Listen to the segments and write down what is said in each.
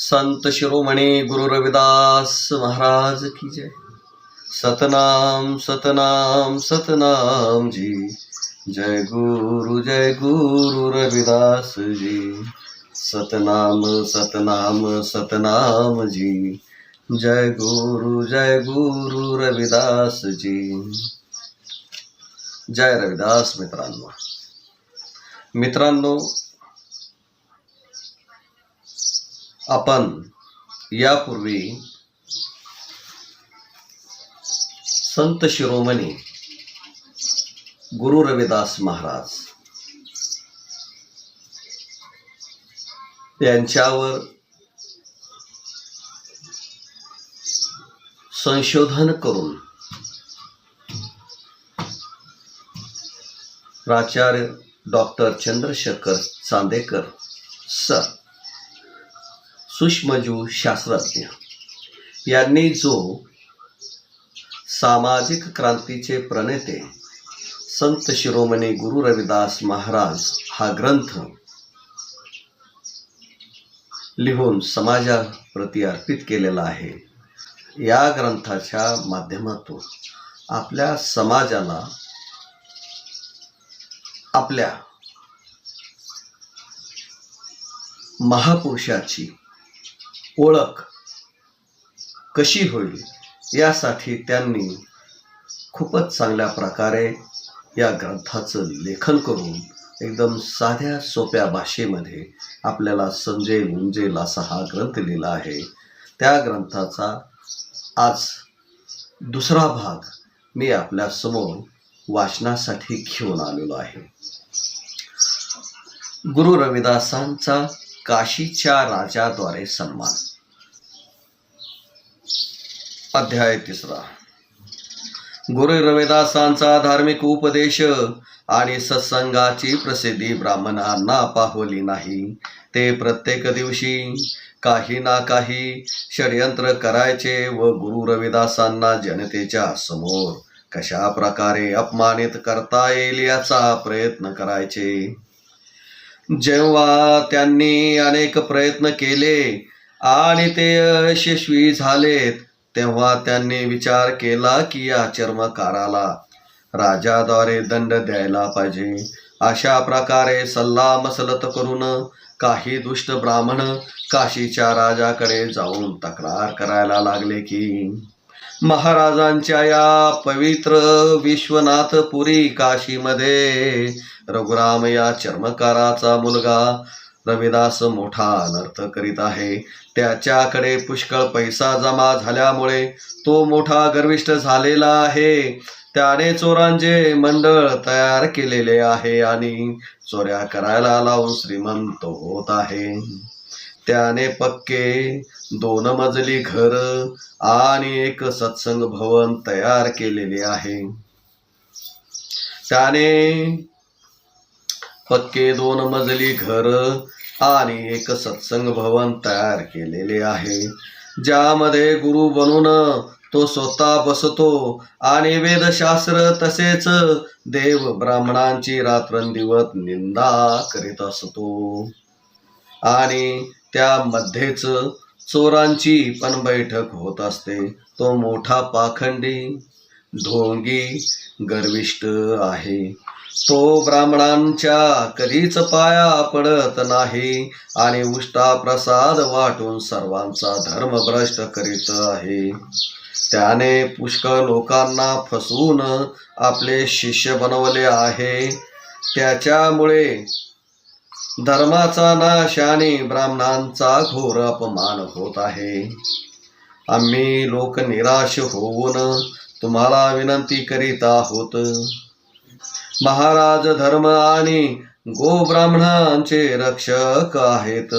संत शिरोमणी गुरु रविदास महाराज की जय। सतनाम सतनाम सतनाम जी। जय गुरु रविदास जी। सतनाम सतनाम सतनाम जी। जय गुरु रविदास जी। जय रविदास मित्रांनो, आपण यापूर्वी संत शिरोमणी गुरु रविदास महाराज यांच्यावर संशोधन करून प्राचार्य डॉक्टर चंद्रशेखर चांदेकर सर, सूक्ष्मजीव शास्त्रज्ञ यांनी जो सामाजिक क्रांतीचे प्रणेते संत शिरोमणी गुरु रविदास महाराज हा ग्रंथ लिहून समाजाप्रती अर्पित केलेला आहे, या ग्रंथाच्या माध्यमातून आपल्या समाजाला आपल्या महापुरुषाची ओळख कशी होईल यासाठी त्यांनी खूपच चांगल्या प्रकारे या ग्रंथाचं लेखन करून एकदम साध्या सोप्या भाषेमध्ये आपल्याला समजेल उमजेल असा हा ग्रंथ लिहिला आहे। त्या ग्रंथाचा आज दुसरा भाग मी आपल्या समोर वाचनासाठी घेऊन आलेलो आहे। गुरु रविदासांचा काशीच्या राजाद्वारे सन्मान। अध्याय 3। गुरु रविदासांचा धार्मिक उपदेश आणि सत्संगाची प्रसिद्धी ब्राह्मणांना पाहवली नाही। ते प्रत्येक दिवशी काही ना काही षडयंत्र करायचे व गुरु रविदासांना जनतेच्या समोर कशा प्रकारे अपमानित करता येईल याचा प्रयत्न करायचे। जेव्हा त्यांनी अनेक प्रयत्न केले आणि ते यशस्वी झालेत, तेव्हा त्यांनी विचार केला की या चर्मकाराला राजाद्वारे दंड द्यायला पाहिजे। अशा प्रकारे सल्ला मसलत करून काही दुष्ट ब्राह्मण काशीच्या राजाकडे जाऊन तक्रार करायला लागले की महाराजांच्या या पवित्र विश्वनाथपुरी काशीमध्ये रघुराम या चर्मकाराचा मुलगा रविदास मोठा अनर्थ करीत आहे। त्याच्याकडे पुष्कळ पैसा जमा झाल्यामुळे तो मोठा गर्विष्ठ झालेला आहे। त्याने चोरांचे मंडळ तयार केलेले आहे आणि चोऱ्या करायला लावून श्रीमंत होत आहे। त्याने पक्के 2 मजली घर आणि एक सत्संग भवन तयार केलेले आहे। त्याने पक्के 2 मजली घर आणि एक सत्संग भवन तयार केलेले आहे, ज्यामध्ये गुरु बनून तो स्वतः बसतो आणि वेदशास्त्र तसेच देव ब्राह्मणांची रात्रंदिवस निंदा करीत असतो। आणि त्यामध्येच चोरांची पण बैठक होत असते। तो मोठा पाखंडी, ढोंगी, गर्विष्ठ आहे। तो ब्राह्मणांच्या कधीच पाया पडत नाही आणि उष्टा प्रसाद वाटून सर्वांचा धर्मभ्रष्ट करीत आहे। त्याने पुष्कळ लोकांना फसवून आपले शिष्य बनवले आहे। त्याच्यामुळे धर्माचा नाश आणि ब्राह्मणांचा घोर अपमान होत आहे। आम्ही लोक निराश होऊन तुम्हाला विनंती करीत आहोत, महाराज धर्म आणि गोब्राह्मणांचे रक्षक आहेत।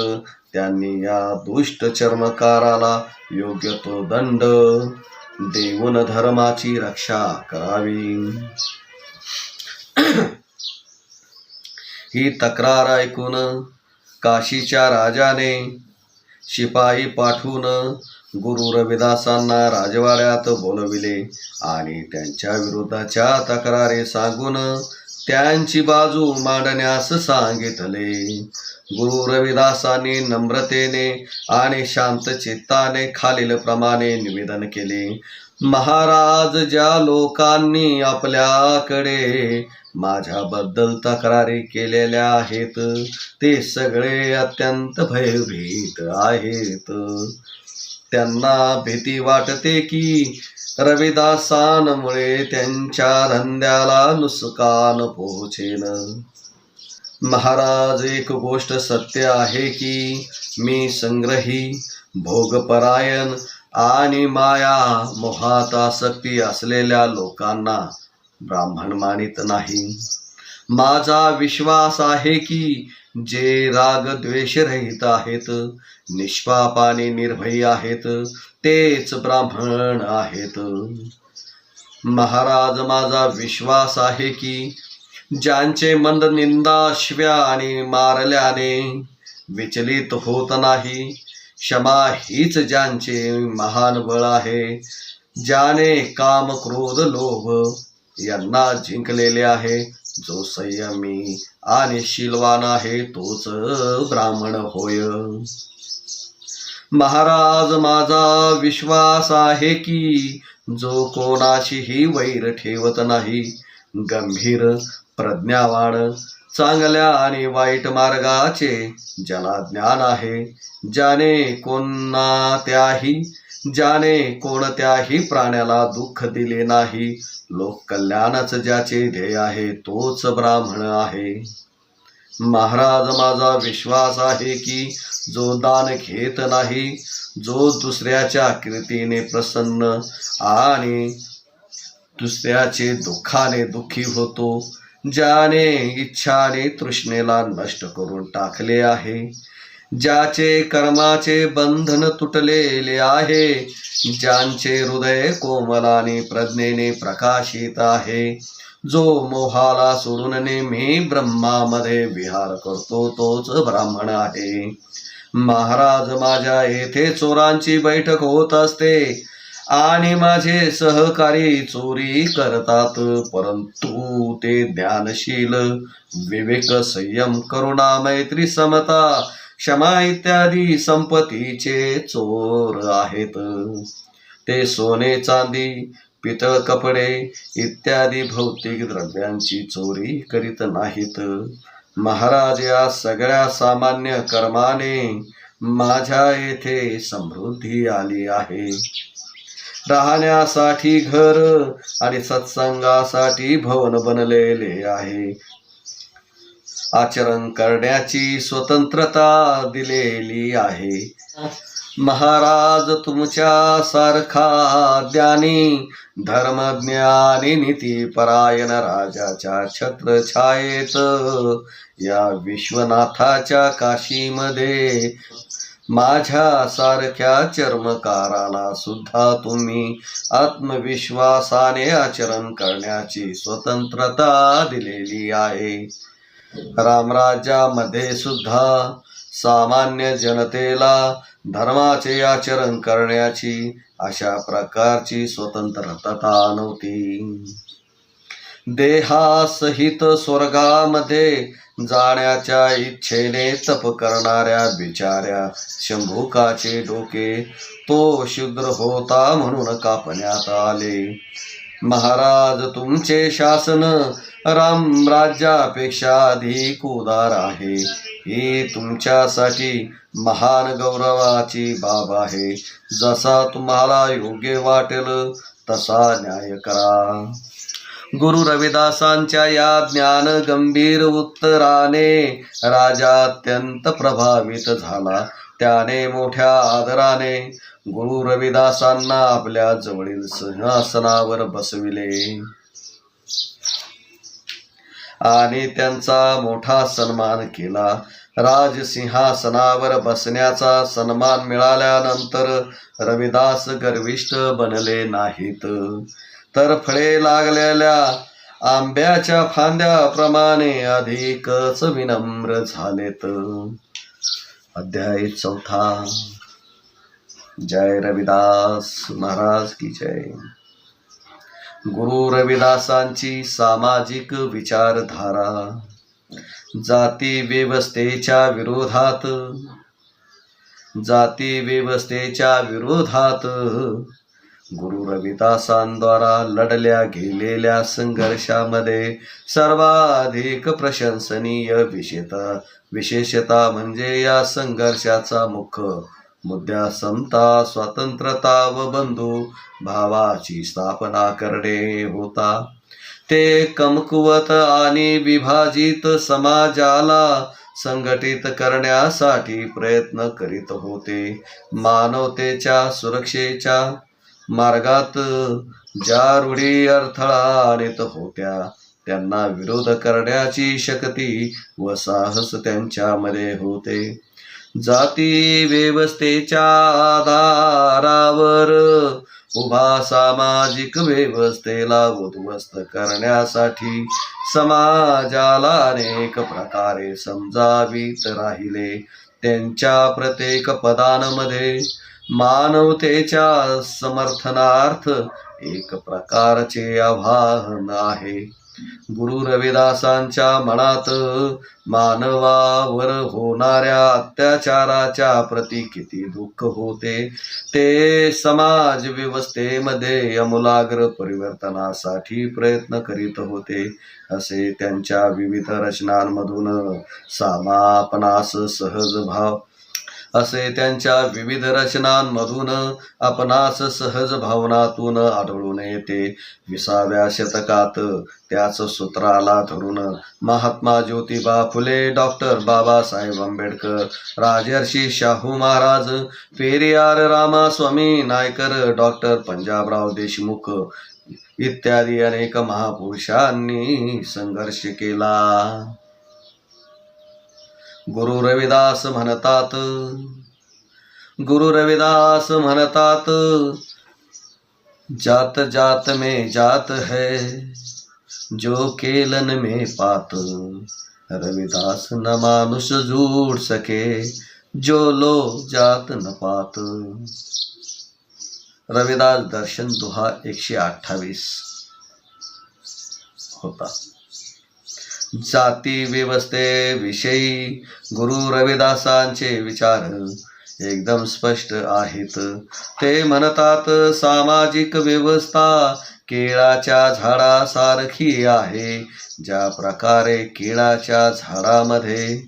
त्यांनी या दुष्ट चर्मकाराला योग्य तो दंड देऊन धर्माची रक्षा करावी। ही तक्रार ऐकून काशीच्या राजाने शिपाई पाठवून गुरु रविदासांना राजवाड्यात बोलविले आणि त्यांच्या विरोधाच्या तक्रारी सांगून त्यांची बाजू मांडण्यास सांगितले. गुरु रविदासांनी नम्रतेने आणि शांत चित्ताने खालील प्रमाणे निवेदन केले. महाराज, ज्या लोकांनी आपल्याकडे माझ्याबद्दल तक्रारी केलेल्या आहेत ते सगळे अत्यंत भयभीत आहेत. त्यांना भीती वाटते की रविदासांमुळे त्यांच्या धंद्याला नुकसान पोहोचेल. महाराज, एक गोष्ट सत्य आहे की मी संग्रही, भोगपरायण आणि माया मोहात आसक्ती असलेल्या लोकांना ब्राह्मण मानित नाही. माझा विश्वास आहे की जे राग द्वेष रहित आहेत, निष्पाप आणि निर्भयी आहेत, तेच ब्राह्मण आहेत. महाराज, माझा विश्वास आहे की ज्यांचे मन निंदा, शिव्या आणि मारल्याने विचलित होत नाही, क्षमा हीच ज्यांचे महान बळ आहे, ज्याने काम, क्रोध, लोभ यांना जिंकलेले आहे, जो संयमी आणि शीलवान आहे, तोच ब्राह्मण होय. महाराज, माझा विश्वास आहे की जो कोणाशीही वैर ठेवत नाही, गंभीर, प्रज्ञावान, चांगल्या आणि वाईट मार्गाचे ज्याला ज्ञान आहे, ज्याने कोणत्याही प्राण्याला दुःख दिले नाही, लोककल्याणच ज्याचे ध्येय आहे, तोच ब्राह्मण आहे. महाराज, माझा विश्वास आहे की जो दान घेत नाही, जो दुसऱ्याच्या कीर्तीने प्रसन्न आणि दुसऱ्याचे दुःखाने दुःखी होतो, ज्याने इच्छा आणि तृष्णेला नष्ट करून टाकले आहे, ज्याचे कर्माचे बंधन तुटलेले आहे, ज्यांचे हृदय कोमल आणि प्रज्ञेने प्रकाशित आहे, जो मोहाला सोडून नेहमी ब्रह्मामध्ये विहार करतो, तोच ब्राह्मण आहे. महाराज, माझ्या येथे चोरांची बैठक होत असते आणि माझे सहकारी चोरी करतात, परंतु ते ज्ञानशील, विवेक, संयम, करुणा, मैत्री, समता, क्षमा इत्यादी संपत्तीचे चोर आहेत. ते सोने, चांदी, पितळ, कपडे इत्यादी भौतिक द्रव्यांची चोरी करीत नाहीत. महाराज, या सगळ्या सामान्य कर्माने माझ्या येथे समृद्धी आली आहे. राहण्यासाठी घर आणि सत्संगासाठी भवन बनलेले आहे. आचरण करण्याची स्वतंत्रता दिलेली आहे. महाराज, तुमच्यासारखा ज्ञानी, धर्मज्ञ आणि नीतिपरायण राजाच्या छत्रछायेत या विश्वनाथाच्या काशीमध्ये माझ्यासारख्या चर्मकाराला सुद्धा तुम्ही आत्मविश्वासाने आचरण करण्याची स्वतंत्रता दिलेली आहे. रामराज्यामध्ये सुद्धा सामान्य जनतेला धर्माचे आचरण करण्याची अशा प्रकारची स्वतंत्रता नव्हती. देहासहित स्वर्गामध्ये जाण्याच्या इच्छेने तप करणाऱ्या बिचाऱ्या शंभुकाचे डोके तो शूद्र होता म्हणून कापण्यात आले. महाराज, तुमचे शासन रामराज्यापेक्षा अधिक उदार आहे. ही तुमच्यासाठी महान गौरवाची बाब आहे. जसा तुम्हाला योग्य वाटेल तसा न्याय करा. गुरु रविदासांच्या या ज्ञान गंभीर उत्तराने राजा अत्यंत प्रभावित झाला. त्याने मोठ्या आदराने गुरु रविदासांना आपल्या जवळील सिंहासनावर बसविले आणि त्यांचा मोठा सन्मान केला. राजसिंहासनावर बसण्याचा सन्मान मिळाल्यानंतर रविदास गर्विष्ठ बनले नाहीत, तर फळे लागलेल्या आंब्याच्या फांद्याप्रमाणे अधिकच विनम्र झालेत. अध्याय 4. जय रविदास महाराज की जय. गुरु रविदासांची सामाजिक विचारधारा जाती व्यवस्थेच्या विरोधात गुरु रविदासांद्वारा लढल्या गेलेल्या संघर्षामध्ये सर्वाधिक प्रशंसनीय विशेषता म्हणजे या संघर्षाचा मुख्य मुद्दा समता, स्वतंत्रता व बंधू भावाची स्थापना करणे होता. ते कमकुवत आणि विभाजित समाजाला संघटित करण्यासाठी प्रयत्न करीत होते. मानवतेच्या सुरक्षेच्या मार्गात ज्या रूढी अडथळा आणत होत्या त्यांना विरोध करण्याची शक्ती व साहस त्यांच्यामध्ये होते. जाती व्यवस्थेच्या आधारावर उभा सामाजिक व्यवस्थेला उद्ध्वस्त करण्यासाठी समाजाला अनेक प्रकारे समजावीत राहिले. त्यांच्या प्रत्येक पदांमध्ये मानवतेच्या समर्थनार्थ एक प्रकारचे आव्हान आहे. गुरु रविदासांच्या मनात मानवावर होणाऱ्या अत्याचाराच्या प्रति किती दुःख होते. ते समाज व्यवस्थेमध्ये आमूलाग्र परिवर्तनासाठी प्रयत्न करीत होते. असे त्यांच्या विविध रचनांमधून आपणास सहज भावनातून आढळून येते. 20व्या शतकात त्याच सूत्राला धरून महात्मा ज्योतिबा फुले, डॉक्टर बाबासाहेब आंबेडकर, राजर्षी शाहू महाराज, पेरियार रामास्वामी नायकर, डॉक्टर पंजाबराव देशमुख इत्यादी अनेक महापुरुषांनी संघर्ष केला. गुरु रविदास म्हणतात, जात जात में जात है, जो केलन में पात. रविदास न मानुष जोड़ सके, जो लो जात न पात. रविदास दर्शन दुहा 128 होता. जाती व्यवस्थेविषयी गुरु रविदासांचे विचार एकदम स्पष्ट आहेत. ते म्हणतात, सामाजिक व्यवस्था केळाच्या झाडासारखी आहे. ज्या प्रकारे केळाच्या झाडामध्ये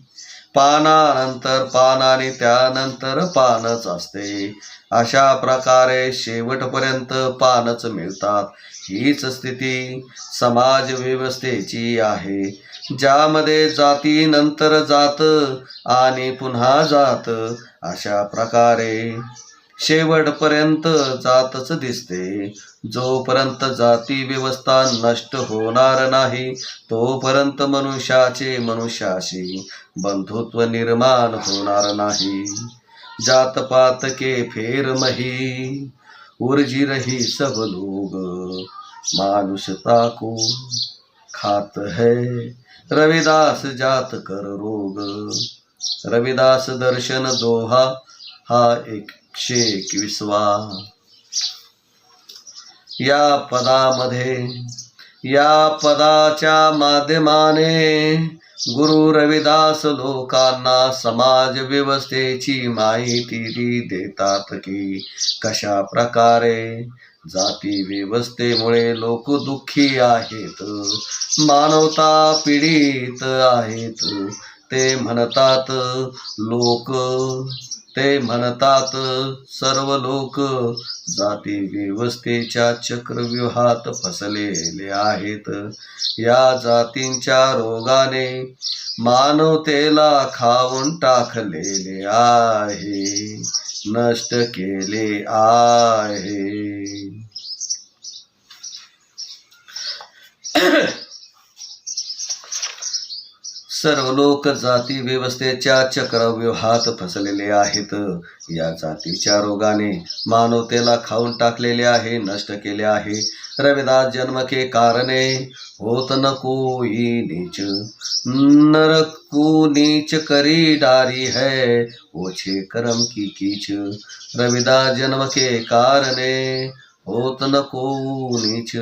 पानानंतर पान आणि त्यानंतर पानच असते, अशा प्रकारे शेवटपर्यंत पानच मिळतात. हीच स्थिती समाज व्यवस्थेची आहे, ज्यामध्ये जाती नंतर जात आणि पुन्हा जात अशा प्रकारे शेवटपर्यंत जातच दिसते. जोपर्यंत जाती व्यवस्था नष्ट होणार नाही तोपर्यंत मनुष्याशी बंधुत्व निर्माण होणार नाही. जात पात के फेर मही, उर्जी रही सब लोग, मानुषता को खात है रविदास जात कर रोग. रविदास दर्शन दोहा हा 121. या पदाच्या माध्यमाने गुरु रविदास लोकांना समाज व्यवस्थेची माहिती देतात की कशा प्रकारे जाती व्यवस्थेमुळे लोक दुःखी आहेत, मानवता पीडित आहेत. ते म्हणतात सर्व लोक जाती व्यवस्थेच्या चक्रव्यूहात फसलेले आहेत. या जातींच्या रोगाने मानवतेला खाऊन टाकलेले आहे, नष्ट केले आहे. सर्व लोक जाती व्यवस्थेच्या चक्रव्यूहात फसलेले आहेत. या जातीच्या रोगाने मानवतेला खाऊन टाकलेले आहे, नष्ट केले आहे. रविदास जन्म के कारणे होत न कोई नीच, नर को नीच करी डारी है, ओछे कर्म की कीच. रविदास जन्म के कारणे होत न को नीच,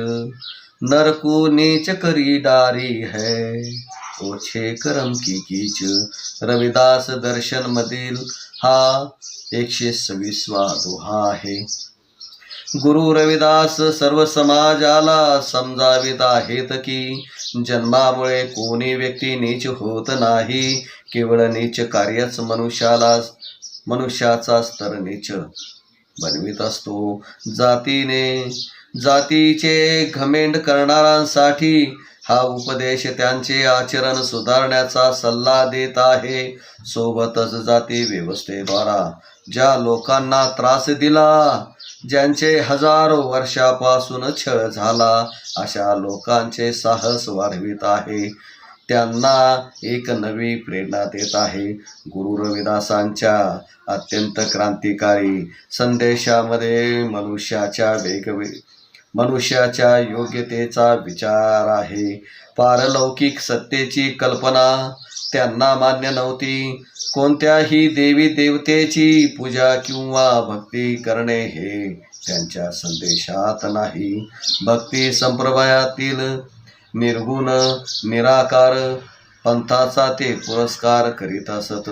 नर को नीच करी डारी है, ओछे करम की कीच. रविदास दर्शन मधील हा 126वा दोहा आहे. गुरु रविदास सर्व समाजाला समजावित आहेत की जन्मामुळे कोणी व्यक्ती नीच होत नाही. केवळ नीच कार्यच मनुष्याचा स्तर नीच बनवित असतो. जातीचे घमेंड करणाऱ्यांसाठी हा उपदेश त्यांचे आचरण सुधारण्याचा सल्ला देत आहे. सोबतच जाती व्यवस्थेद्वारा ज्या लोकांना त्रास दिला, ज्यांचे हजारो वर्षापासून छळ झाला, अशा लोकांचे साहस वाढवित आहे. त्यांना एक नवी प्रेरणा देत आहे. गुरु रविदासांच्या अत्यंत क्रांतिकारी संदेशामध्ये मनुष्याच्या योग्यतेचा विचार आहे. पारलौकिक सत्तेची कल्पना त्यांना मान्य नव्हती. कोणत्याही देवी देवतेची पूजा किंवा भक्ती करणे हे त्यांच्या संदेशात नाही. भक्ती संप्रदायातील निर्गुण निराकार पंथाचा ते पुरस्कार करीत असत.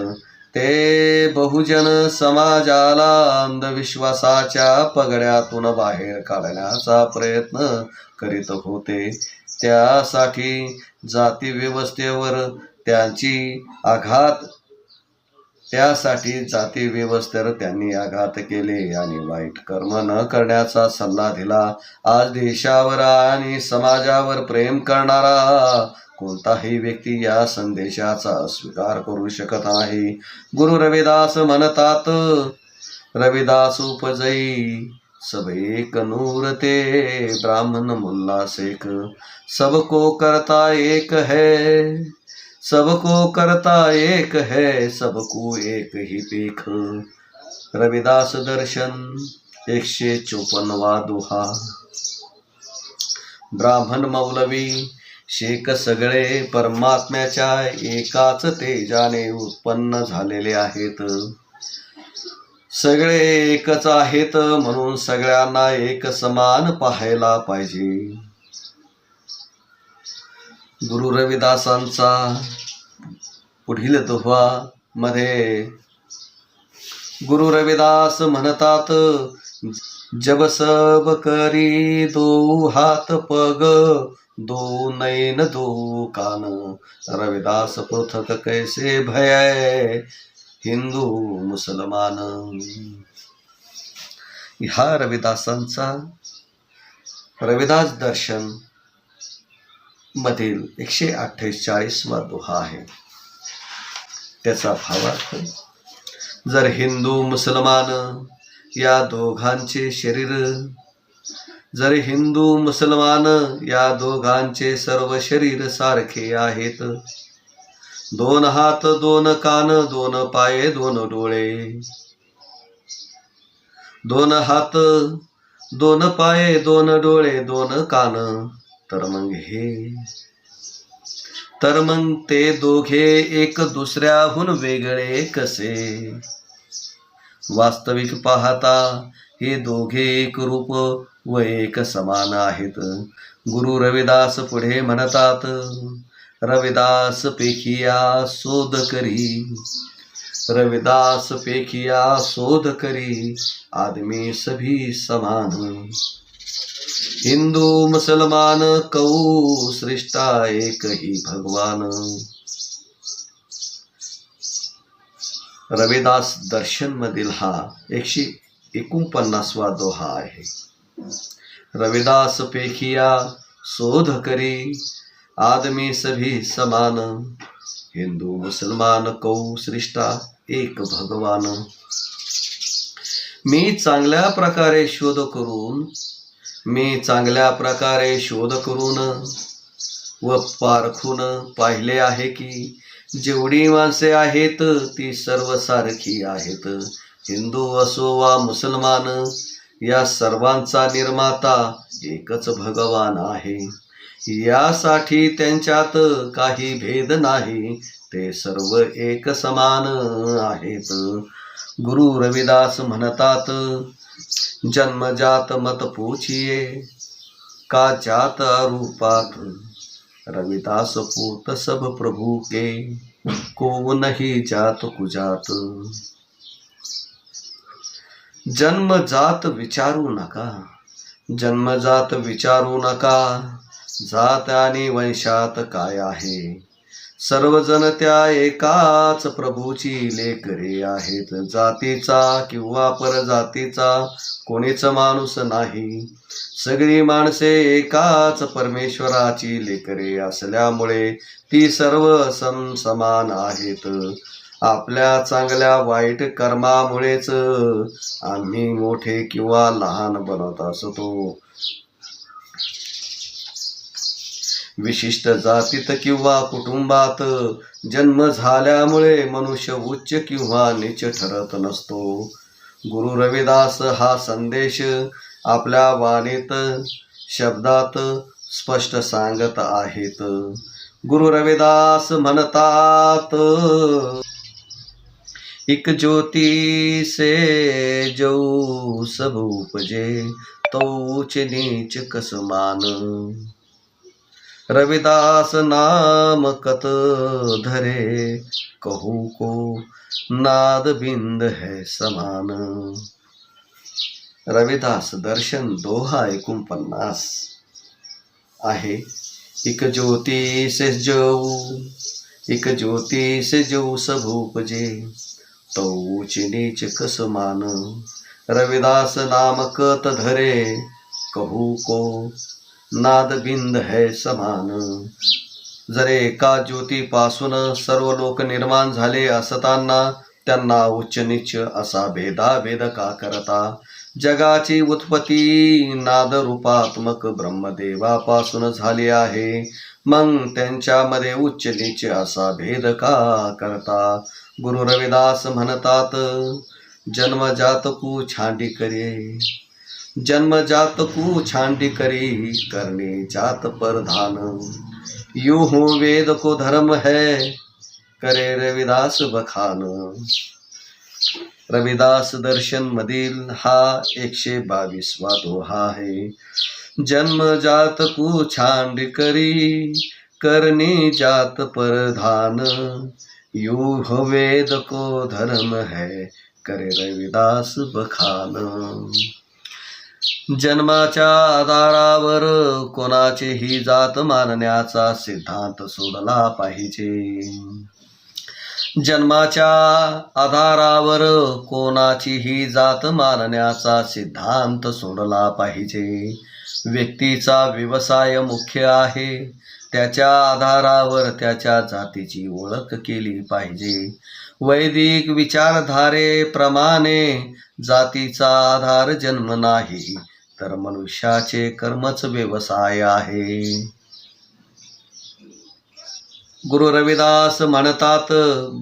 ते बहुजन समाजाला अंधविश्वासाच्या पगड्यातून बाहेर काढण्याचा प्रयत्न करीत होते. त्यासाठी जाती व्यवस्थेवर त्यांनी आघात केले आणि वाईट कर्म न करण्याचा सल्ला दिला. आज देशावर आणि समाजावर प्रेम करणारा कोणताही व्यक्ती या संदेशाचा स्वीकार करू शकत नाही. गुरु रविदास म्हणतात, रविदास उपजई सब एक नूर ते, ब्राह्मण मुल्ला शेख सबको करता एक है, सबको करता एक है, सबको एक ही पेख. रविदास दर्शन 154वा दोहा. ब्राह्मण मौलवी शेख सगळे परमात्म्याच्या एकाच तेजाने उत्पन्न झालेले आहेत. सगळे एकच आहेत म्हणून सगळ्यांना एक समान पाहायला पाहिजे. गुरु रविदासांचा पुढील दोहा मध्ये गुरु रविदास म्हणतात, जब सब करी दो हात पग, दो नैन दो कान, रविदास पृथक कैसे भय, हिंदू मुसलमान. हा रविदासांचा रविदास दर्शन मधील 148वा दोहा आहे. त्याचा भावार्थ, जर हिंदू मुसलमान या दोघांचे सर्व शरीर सारखे आहेत. 2 हात 2 कान 2 पाय 2 डोळे, 2 हात 2 पाय 2 डोळे 2 कान, तर मग ते दोघे एक दुसऱ्याहून वेगळे कसे? वास्तविक पाहता हे दोघे एक रूप व एक समान आहेत. गुरु रविदास पुढे म्हणतात, रविदास पेखिया शोध करी आदमी सभी समान. हिंदू मुसलमान कऊ सृष्टा एक ही भगवान. रविदास दर्शन मधील हा 149वा दोहा आहे. रविदास पेखिया शोध करी आदमी सभी समान, हिंदू मुसलमान कऊ सृष्टा एक भगवान. मी चांगल्या प्रकारे शोध करून व पारखून पाहिले आहे की जेवढी माणसे आहेत ती सर्व सारखी आहेत. हिंदू असो वा मुसलमान, या सर्वांचा निर्माता एकच भगवान आहे. यासाठी त्यांच्यात काही भेद नाही, ते सर्व एक समान आहेत. गुरु रविदास म्हणतात, जन्मजात मत पूछिए का जात अरूपात। रविदास पूत सब प्रभु के को नहीं जात कुजात। जन्मजात विचारू नका, जन्मजात विचारू नका, जात आणि वंशात काय आहे। सर्वजण त्या एकाच प्रभूची लेकरे आहेत। जातीचा किंवा परजातीचा कोणीच माणूस नाही। सगळी माणसे एकाच परमेश्वराची लेकरे असल्यामुळे ती सर्व समान आहेत। आपल्या चांगल्या वाईट कर्मामुळेच आम्ही मोठे किंवा लहान बनत असतो। विशिष्ट जातीत किंवा कुटुंबात जन्म झाल्यामुळे मनुष्य उच्च किंवा नीच ठरत नसतो। गुरु रविदास हा संदेश आपल्या वाणीत शब्दात स्पष्ट सांगत आहेत। गुरु रविदास म्हणतात, एक ज्योति से जो सब उपजे, तो ऊंच नीच कस मान। रविदास नाम कत धरे, कहू को नाद बिंद है समान। रविदास दर्शन दोहा 49 आहे। एक ज्योति से जो सब उपजे, तो ऊंच नीच कस मान। रविदास नाम कत धरे, कहू को नाद बिंद है समान। जर एका ज्योतीपासून सर्व लोक निर्माण झाले असताना त्यांना उच्च नीच असा भेदाभेद का करता। जगाची उत्पत्ती नादरूपात्मक ब्रह्मदेवापासून झाली आहे, मग त्यांच्यामध्ये उच्च नीच असा भेद का करता। गुरु रविदास म्हणतात, जन्मजात को छांडी करे, जन्मजात को छांडी करी, करने जात परधान। यूं हो वेद को धर्म है, करे रविदास बखान। रविदास दर्शन मधील हा 122वा दोहा आहे। जन्मजात को छांड करी, करने जात परधान। यूं हो वेद को धर्म है, करे रविदास बखान। जन्माच्या आधारावर कोणाचीही जात मानण्याचा सिद्धांत सोडला पाहिजे। जन्माच्या आधारावर कोणाचीही जात मानण्याचा सिद्धांत सोडला पाहिजे। व्यक्तीचा व्यवसाय मुख्य आहे, त्याच्या आधारावर त्याच्या जातीची ओळख केली पाहिजे। वैदिक विचारधारेप्रमाणे जातीचा आधार जन्म नाही, तर मनुष्याचे कर्मच व्यवसाय आहे। गुरु रविदास म्हणतात,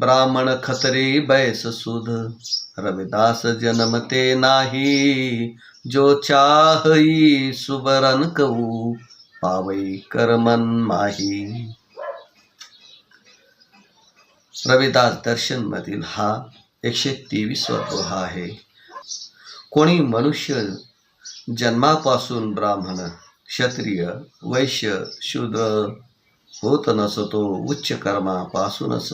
ब्राह्मण खत्री बैस सुध, रविदास जन्मते नाही, जो चाहई सुबरन कऊ, पावई कर्मन माही। रविदास दर्शन मधील हा 123वा दोहा आहे। कोणी मनुष्य जन्मापासून ब्राह्मण, क्षत्रिय, वैश्य, शूद्र होत नसतो। उच्च कर्मापासूनच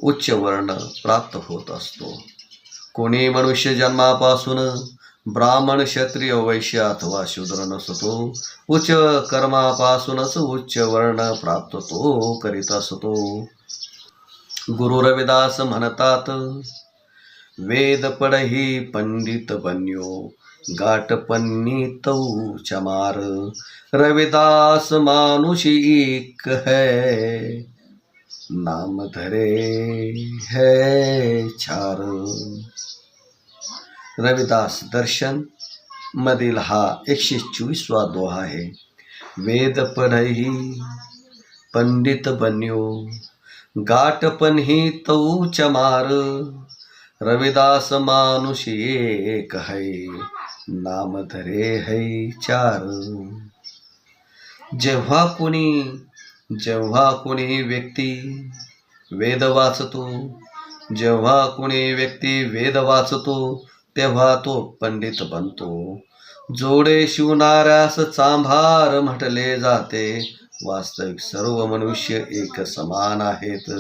उच्च वर्ण प्राप्त होत असतो। कोणी मनुष्य जन्मापासून ब्राह्मण, क्षत्रिय, वैश्य अथवा शूद्र नसतो। उच्च कर्मापासूनच उच्च वर्ण प्राप्त तो करीत असतो। गुरु रविदास म्हणतात, वेद पढ़ही पंडित बन्यो, गाट पन्नी तऊ चमार। रविदास मानुषी एक है, नाम धरे है चार। रविदास दर्शन मधील हा 124वा दोहा आहे। वेद पढ़ही पंडित बन्यो, गाट पन्ही तऊ चमार। रविदास मानुषी एक है, नाम धरे है चार। जेव्हा कोणी व्यक्ती वेद वाचतो, तेव्हा तो पंडित बनतो. जोडे शिवणाऱ्यास चांभार म्हटले जाते. वास्तविक सर्व मनुष्य एक समान आहेत.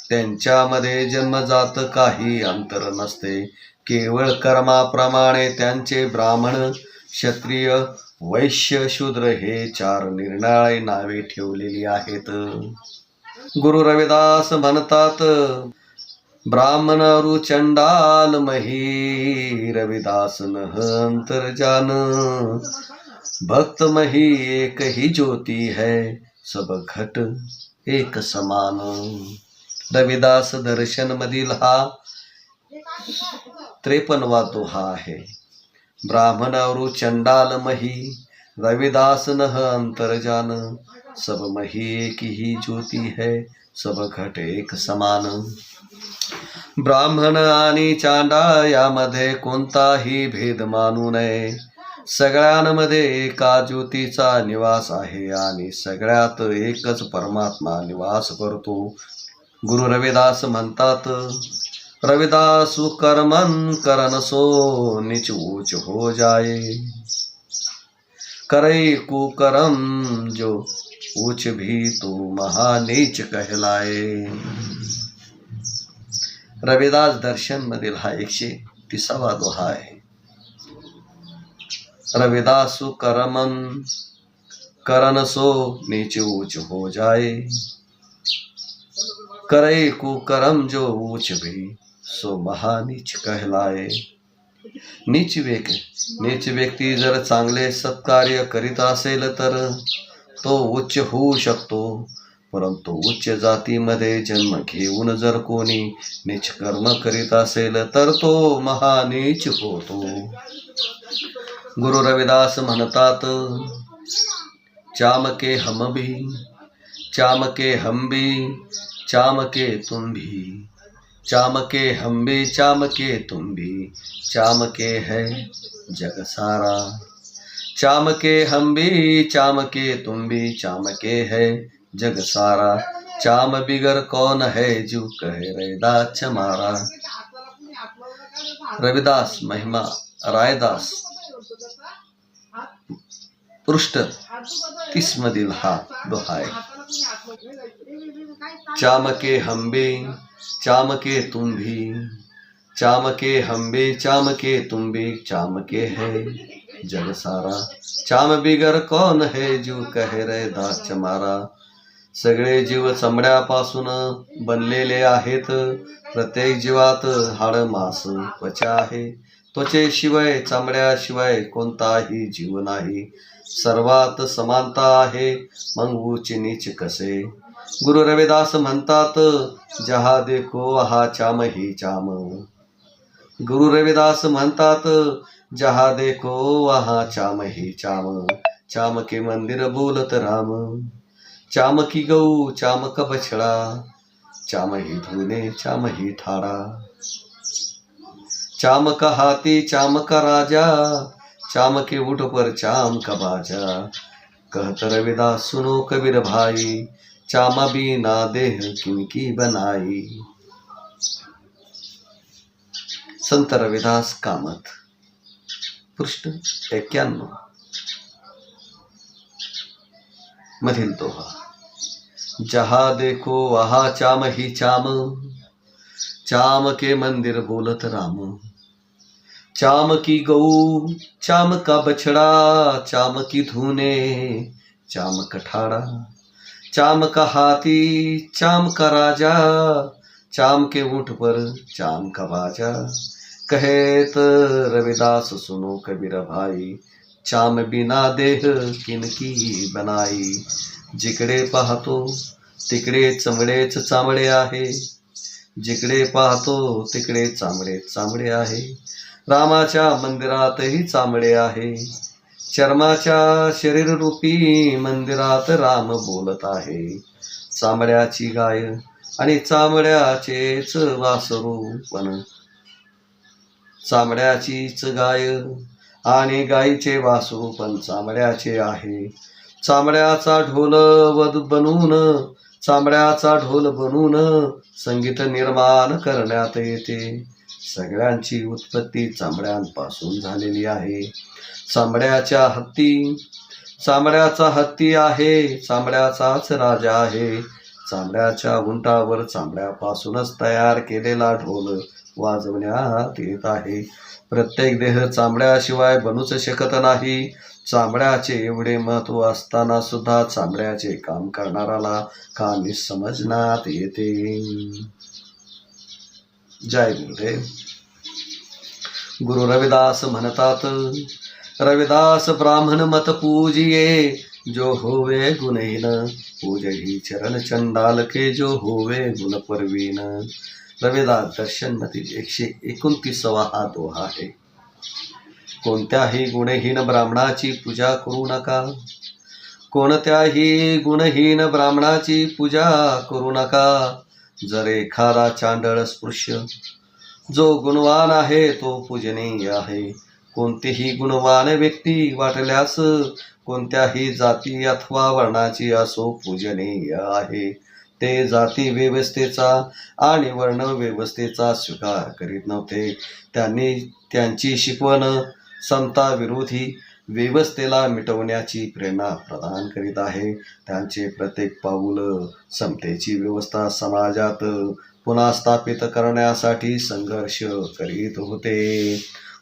त्यांच्यामध्ये जन्मजात काही अंतर नसते. केवळ कर्माप्रमाणे त्यांचे ब्राह्मण, क्षत्रिय, वैश्य, शूद्र हे 4 निरनिराळी नावे ठेवलेली आहेत. गुरु रविदास म्हणतात, ब्राह्मण चंडाल मही रविदास नह अंतर्जान. भक्त मही एक ही ज्योति है, सब घट एक समान. रविदास दर्शन मधील हा 53वा दोहा आहे. ब्राह्मण और चंडाल मही रविदास नह अंतर्जान. सब मही एक ही ज्योति है, सब घट एक समान. ब्राह्मण आणि चांडाळ यामध्ये कोणताही भेद मानू नये. सगळ्यांमध्ये एका ज्योतीचा निवास आहे आणि सगळ्यात एकच परमात्मा निवास करतो. गुरु रविदास म्हणतात, रविदासु कर्मन करन सो नीच ऊंच हो जाए. करे कुकर्म जो ऊंच भी तो महानीच कहलाए. रविदास दर्शन मधील हा 130वा दोहा आहे. रविदासु कर्मन करन सो नीच ऊंच हो जाए. करे कुकर्म जो ऊंच भी सो महानीच कहलाए. नीच व्यक्ती जर चांगले सत्कार्य करीत असेल तर तो उच्च होऊ शकतो. परंतु उच्च जातीमध्ये जन्म घेऊन जर कोणी नीच कर्म करीत असेल तर तो महानीच होतो. गुरु रविदास म्हणतात, चामके हम भी, चामके हम भी, चामके तुम भी. चामके हम भी, चामके तुम भी, चामके है जग सारा. चामके हम भी, चामके तुम भी, चामके है जग सारा. चाम बिगर कौन है जो कहे रैदास मारा. रविदास महिमा रायदास पृष्ठ 30 मधील हा दोहा आहे. चामके हम भी, चामके तुम भी, चामके हम भी, चामके तुम भी, चामके है जग सारा. चाम बिगर कौन है जो कहे रैदास मारा. सगळे जीव चमड्यापासून बनलेले आहेत. प्रत्येक जीवात हाड मांस त्वचा आहे. त्वचेशिवाय चामड्याशिवाय कोणताही जीव नाही. सर्वात समानता आहे, मग ऊंच नीच कसे. गुरु रविदास म्हणतात, जहा देखो वहा चाम ही चाम. गुरु रविदास म्हणतात, जहा देखो वहा चाम ही चाम. चाम के मंदिर बोलत राम. चाम की गऊ चाम का बछड़ा. चाम ही धूने चाम ही ठाड़ा. चाम का हाथी चाम का राजा. चाम के उठ पर चाम का बाजा. कहत रविदास सुनो कबीर भाई. चामा बिना देह किनकी बनाई. संत रविदास कामत पृष्ठ 91 मधील दोहा. जहा देखो वहा चाम ही चाम. चाम के मंदिर बोलत राम. चाम की गऊ चाम का बछड़ा. चाम की धूने चाम का ठाड़ा. चाम का हाथी चाम का राजा. चाम के ऊंट पर चाम का बाजा. कहेत रविदास सुनो कबीर भाई. चाम बिना देह किनकी बनाई. जिकडे पाहतो तिकडे चमडेच चामडे आहे. जिकडे पाहतो तिकडे चामडेच चामडे आहे. रामाच्या मंदिरातही चामडे आहे. चर्माच्या शरीररूपी मंदिरात राम बोलत आहे. चामड्याची गाय आणि चामड्याचेच वासरू पण. चामड्याचीच गाय आणि गायीचे वासरू पण चामड्याचे आहे. चामड्याचा ढोल बनून, चामड्याचा ढोल बनून संगीत निर्माण करण्यात येते. सगळ्यांची उत्पत्ती चांबड्यांपासून झालेली आहे. चांबड्याचा हत्ती आहे, चांबड्याचाच राजा आहे. चांबड्याच्या उंटावर चांबड्यापासूनच तयार केलेला ढोल वाजवण्यात येत आहे. प्रत्येक देह चांबड्याशिवाय बनूच शकत नाही. चांबड्याचे एवढे महत्व असताना सुद्धा चांबड्याचे काम करणाराला का निसमजण्यात येते. जय गुरुदेव. गुरु रविदास म्हणतात, रविदास ब्राह्मण मत पूजिये, जो होवे गुणहीन पूजही चरण चंडाल के, जो होवे गुण परवीन. रविदास दर्शन मधील 129वा हा दोहा आहे. कोणत्याही गुणहीन ब्राह्मणाची पूजा करू नका. कोणत्याही गुणहीन ब्राह्मणाची पूजा करू नका. जर एखादा चांडळ स्पृश्य जो गुणवान आहे तो पूजनीय आहे. कोणतीही गुणवान व्यक्ती वाटल्यास कोणत्याही जाती अथवा वर्णाची असो पूजनीय आहे. ते जाती व्यवस्थेचा आणि वर्ण व्यवस्थेचा स्वीकार करीत नव्हते. त्यांनी त्यांची शिकवण समता विरोधी व्यवस्थेला मिटवण्याची प्रेरणा प्रदान करीत आहे. त्यांचे प्रत्येक पाऊल समतेची व्यवस्था समाजात पुन्हा स्थापित करण्यासाठी संघर्ष करीत होते.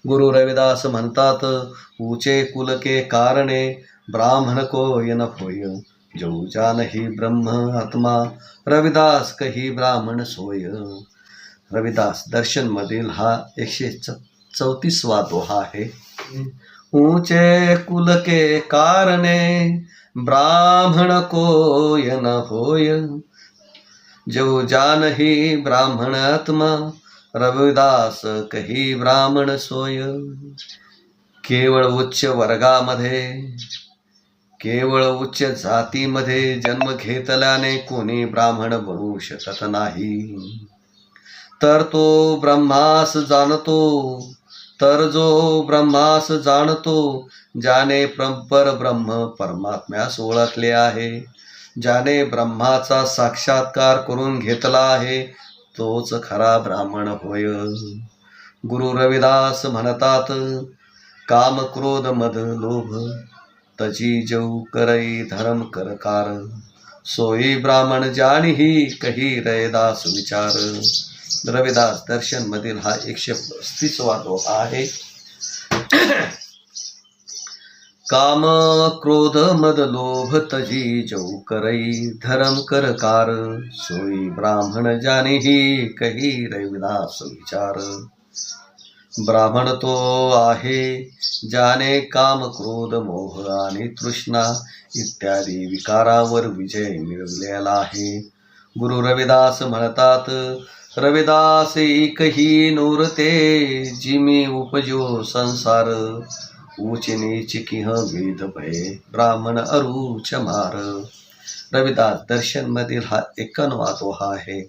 गुरु रविदास म्हणतात, ऊंचे कुल के कारणे ब्राह्मण को यन होय, जो जानही ब्रह्म आत्मा रविदास कही ब्राह्मण सोय. रविदास दर्शन मधील हा 134वा दोहा आहे. ऊंचे कुल के कारणे ब्राह्मण को यन होय, जो जानही ब्राह्मण आत्मा रविदास कही ब्राह्मण सोय. केवळ उच्च वर्गामध्ये, केवळ उच्च जातीमध्ये जन्म घेतल्याने कोणी ब्राह्मण बनू शकत नाही. तर जो ब्रह्मास जाणतो, ज्याने परब्रह्म परमात्म्यास ओळखले आहे, ज्याने ब्रह्माचा साक्षात्कार करून घेतला आहे, तोच खरा ब्राह्मण होय. गुरु रविदास म्हणतात, काम क्रोध मद लोभ तजी जऊ करई धर्म करकार, सोई ब्राह्मण जाणीही कही रविदास विचार. रविदास दर्शन मधील हा 135वा दोहा आहे. काम क्रोध मद लोभ तजी जऊ करई धर्म करकार, सोई ब्राह्मण जाणीही कही रविदास विचार. ब्राह्मण तो आहे ज्याने काम क्रोध मोह आणि तृष्णा इत्यादी विकारावर विजय मिळवलेला आहे. गुरु रविदास म्हणतात, रविदास एकही नूरते, जिमी उपजो संसार, ऊच नीच किह वेद भय ब्राह्मण अरुच मार. रविदास दर्शन मधील हा 51वा दोहा आहे.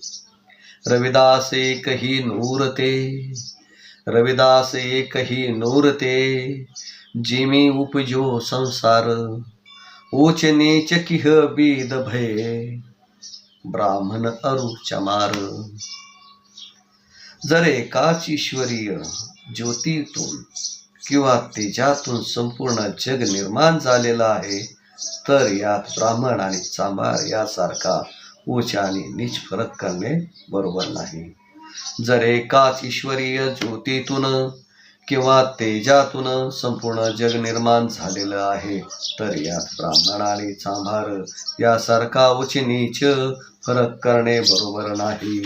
रविदास एकही नूरते, रविदास एकही नूरते, जिमी उपजो संसार, ऊच नीच किह वेद भय ब्राह्मण अरुच मार. जर एकाच ईश्वरीय ज्योतीतून किंवा तेजातून संपूर्ण जग निर्माण झालेला आहे, तर यात ब्राह्मण आणि चांभार यासारखा उच्च आणि नीच फरक करणे बरोबर नाही. जर एकाच ईश्वरीय ज्योतीतून किंवा तेजातून संपूर्ण जग निर्माण झालेलं आहे, तर यात ब्राह्मण आणि चांभार यासारखा उच्च नीच फरक करणे बरोबर नाही.